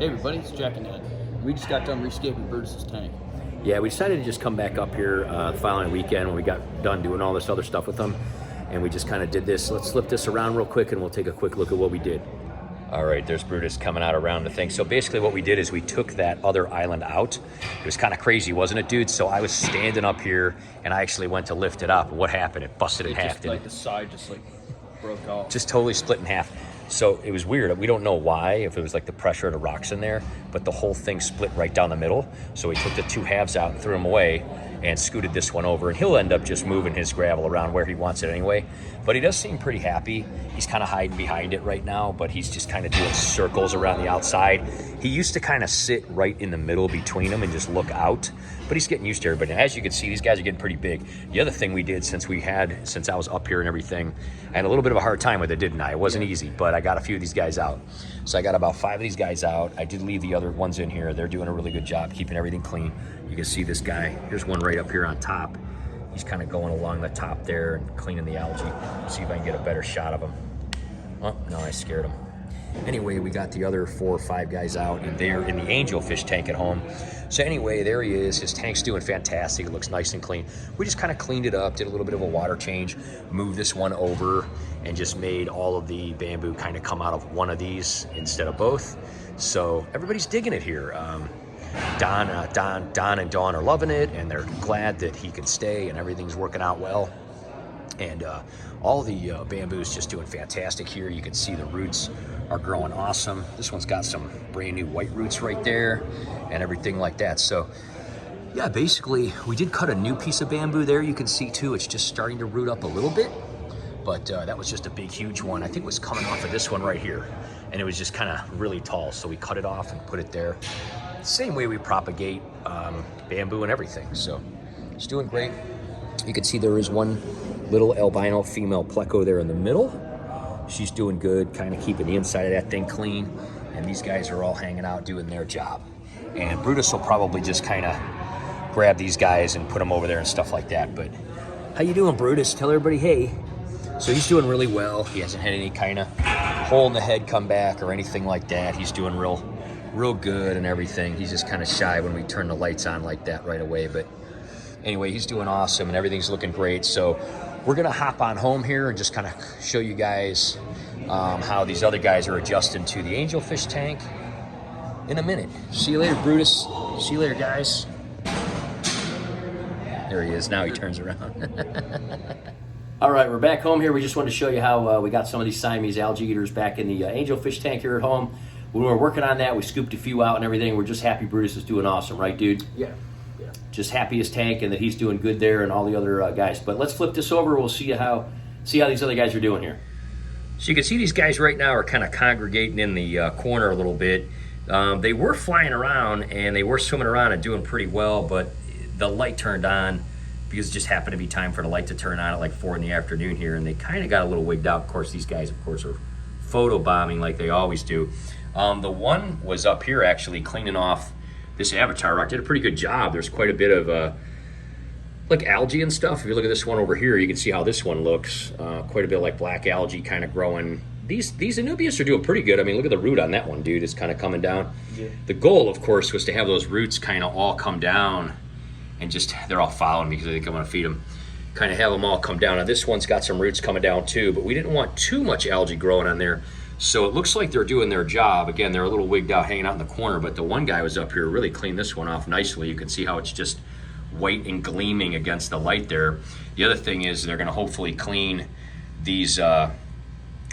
Hey everybody, it's Jack and Ed. We just got done rescaping Brutus's tank. Yeah, we decided to just come back up here the following weekend when we got done doing all this other stuff with them. And we just kind of did this. Let's flip this around real quick and we'll take a quick look at what we did. All right, there's Brutus coming out around the thing. So basically what we did is we took that other island out. It was kind of crazy, wasn't it, dude? So I was standing up here and I actually went to lift it up. What happened? It busted in half, didn't it? The side just like broke off. Just totally split in half. So it was weird. We don't know why, if it was like the pressure of the rocks in there, but the whole thing split right down the middle. So we took the two halves out and threw them away and scooted this one over. And he'll end up just moving his gravel around where he wants it anyway. But he does seem pretty happy. He's kind of hiding behind it right now, but he's just kind of doing circles around the outside. He used to kind of sit right in the middle between them and just look out, but he's getting used to everybody. As you can see, these guys are getting pretty big. The other thing we did since I was up here and everything, I had a little bit of a hard time with it, didn't I? It wasn't easy, but I got a few of these guys out. So I got about 5 of these guys out. I did leave the other ones in here. They're doing a really good job keeping everything clean. You can see this guy. Here's one right up here on top. He's kind of going along the top there and cleaning the algae. See if I can get a better shot of him. Oh, no, I scared him. Anyway, we got the other 4 or 5 guys out, and they're in the Angelfish tank at home. So anyway, there he is. His tank's doing fantastic. It looks nice and clean. We just kind of cleaned it up, did a little bit of a water change, moved this one over, and just made all of the bamboo kind of come out of one of these instead of both. So everybody's digging it here. Don and Dawn are loving it, and they're glad that he can stay, and everything's working out well. And all the bamboo is just doing fantastic here. You can see the roots are growing awesome. This one's got some brand new white roots right there and everything like that. So yeah, basically we did cut a new piece of bamboo there. You can see too, it's just starting to root up a little bit, but that was just a big, huge one. I think it was coming off of this one right here, and it was just kind of really tall. So we cut it off and put it there. Same way we propagate bamboo and everything. So it's doing great. You can see there is one little albino female pleco there in the middle. She's doing good, kind of keeping the inside of that thing clean. And these guys are all hanging out doing their job. And Brutus will probably just kind of grab these guys and put them over there and stuff like that. But how you doing, Brutus? Tell everybody hey. So he's doing really well. He hasn't had any kind of hole in the head come back or anything like that. He's doing real good and everything. He's just kind of shy when we turn the lights on like that right away. But anyway, he's doing awesome and everything's looking great. So we're gonna hop on home here and just kind of show you guys how these other guys are adjusting to the Angelfish tank in a minute. See you later, Brutus. See you later, guys. There he is. Now he turns around. All right, we're back home here. We just wanted to show you how we got some of these Siamese algae eaters back in the Angelfish tank here at home. When we were working on that, we scooped a few out and everything. We're just happy Brutus is doing awesome, right, dude? Yeah. Just happy his tank and that he's doing good there and all the other guys. But let's flip this over. We'll see how these other guys are doing here. So you can see these guys right now are kind of congregating in the corner a little bit. They were flying around and they were swimming around and doing pretty well, but the light turned on because it just happened to be time for the light to turn on at like 4 in the afternoon here, and they kind of got a little wigged out. Of course, these guys, of course, are photo bombing like they always do. The one was up here actually cleaning off this avatar rock. Did a pretty good job. There's quite a bit of like algae and stuff. If you look at this one over here, you can see how this one looks. Quite a bit like black algae kind of growing. These Anubias are doing pretty good. I mean, look at the root on that one, dude. It's kind of coming down. Yeah. The goal, of course, was to have those roots kind of all come down and just, they're all following me because I think I'm going to feed them. Kind of have them all come down. Now this one's got some roots coming down too, but we didn't want too much algae growing on there. So it looks like they're doing their job. Again, they're a little wigged out, hanging out in the corner, but the one guy was up here, really cleaned this one off nicely. You can see how it's just white and gleaming against the light there. The other thing is they're gonna hopefully clean these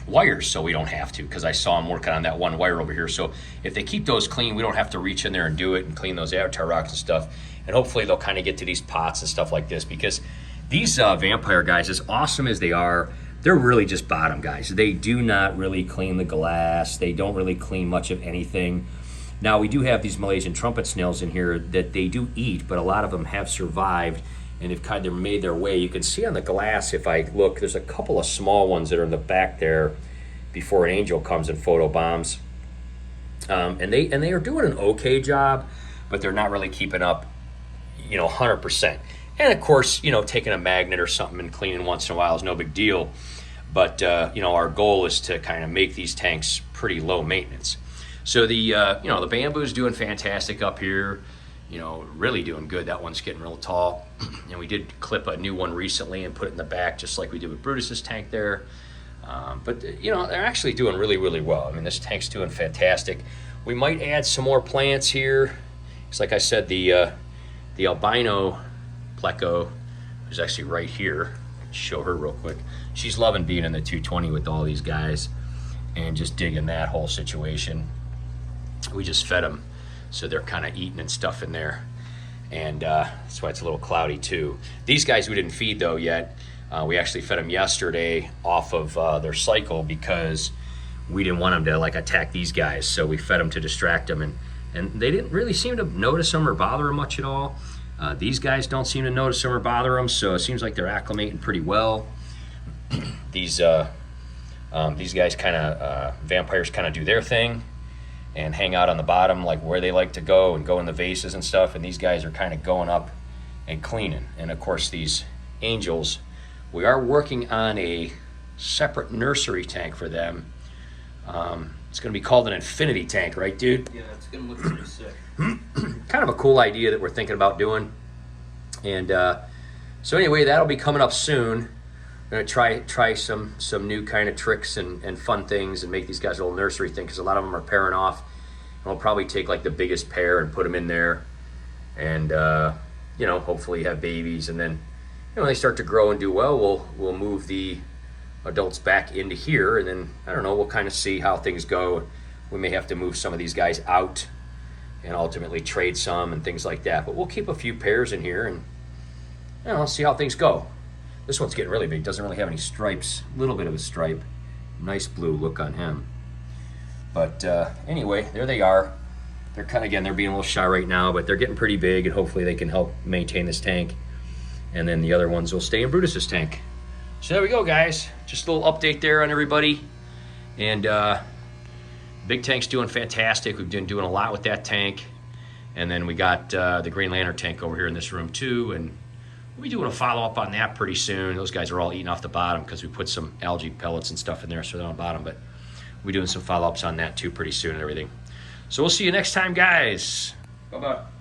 wires so we don't have to, because I saw them working on that one wire over here. So if they keep those clean, we don't have to reach in there and do it and clean those avatar rocks and stuff. And hopefully they'll kind of get to these pots and stuff like this, because these vampire guys, as awesome as they are, they're really just bottom guys. They do not really clean the glass. They don't really clean much of anything. Now, we do have these Malaysian trumpet snails in here that they do eat, but a lot of them have survived and they've kind of made their way. You can see on the glass, if I look, there's a couple of small ones that are in the back there before an angel comes and photo bombs. And they are doing an okay job, but they're not really keeping up, 100%. And of course, taking a magnet or something and cleaning once in a while is no big deal. But, our goal is to kind of make these tanks pretty low maintenance. So the you know, the bamboo's doing fantastic up here. You know, really doing good. That one's getting real tall. And we did clip a new one recently and put it in the back, just like we did with Brutus's tank there. But you know, they're actually doing really, really well. I mean, this tank's doing fantastic. We might add some more plants here. It's like I said, the albino pleco is actually right here. Show her real quick. She's loving being in the 220 with all these guys and just digging that whole situation. We just fed them, so they're kind of eating and stuff in there, and that's why it's a little cloudy too. These guys we didn't feed though yet. We actually fed them yesterday off of their cycle because we didn't want them to like attack these guys, so we fed them to distract them, and they didn't really seem to notice them or bother them much at all. These guys don't seem to notice them or bother them, so it seems like they're acclimating pretty well. These guys kind of vampires kind of do their thing and hang out on the bottom like where they like to go and go in the vases and stuff, and these guys are kind of going up and cleaning. And of course these angels, we are working on a separate nursery tank for them. It's going to be called an infinity tank, right, dude? Yeah, it's going to look pretty sick. Kind of a cool idea that we're thinking about doing. And so anyway, that'll be coming up soon. We're going to try some new kind of tricks and fun things and make these guys a little nursery thing, because a lot of them are pairing off. And we'll probably take like the biggest pair and put them in there and, you know, hopefully have babies. And then, you know, when they start to grow and do well, we'll move the adults back into here, and then I don't know, we'll kind of see how things go. We may have to move some of these guys out and ultimately trade some and things like that, but we'll keep a few pairs in here and, you know, see how things go. This one's getting really big, doesn't really have any stripes, a little bit of a stripe, nice blue look on him. But anyway, there they are. They're kind of, again, they're being a little shy right now, but they're getting pretty big, and hopefully they can help maintain this tank, and then the other ones will stay in Brutus's tank. So there we go, guys. Just a little update there on everybody. And big tank's doing fantastic. We've been doing a lot with that tank. And then we got the Green Lantern tank over here in this room too. And we'll be doing a follow-up on that pretty soon. Those guys are all eating off the bottom because we put some algae pellets and stuff in there, so they're on the bottom. But we'll be doing some follow-ups on that too pretty soon and everything. So we'll see you next time, guys. Bye-bye.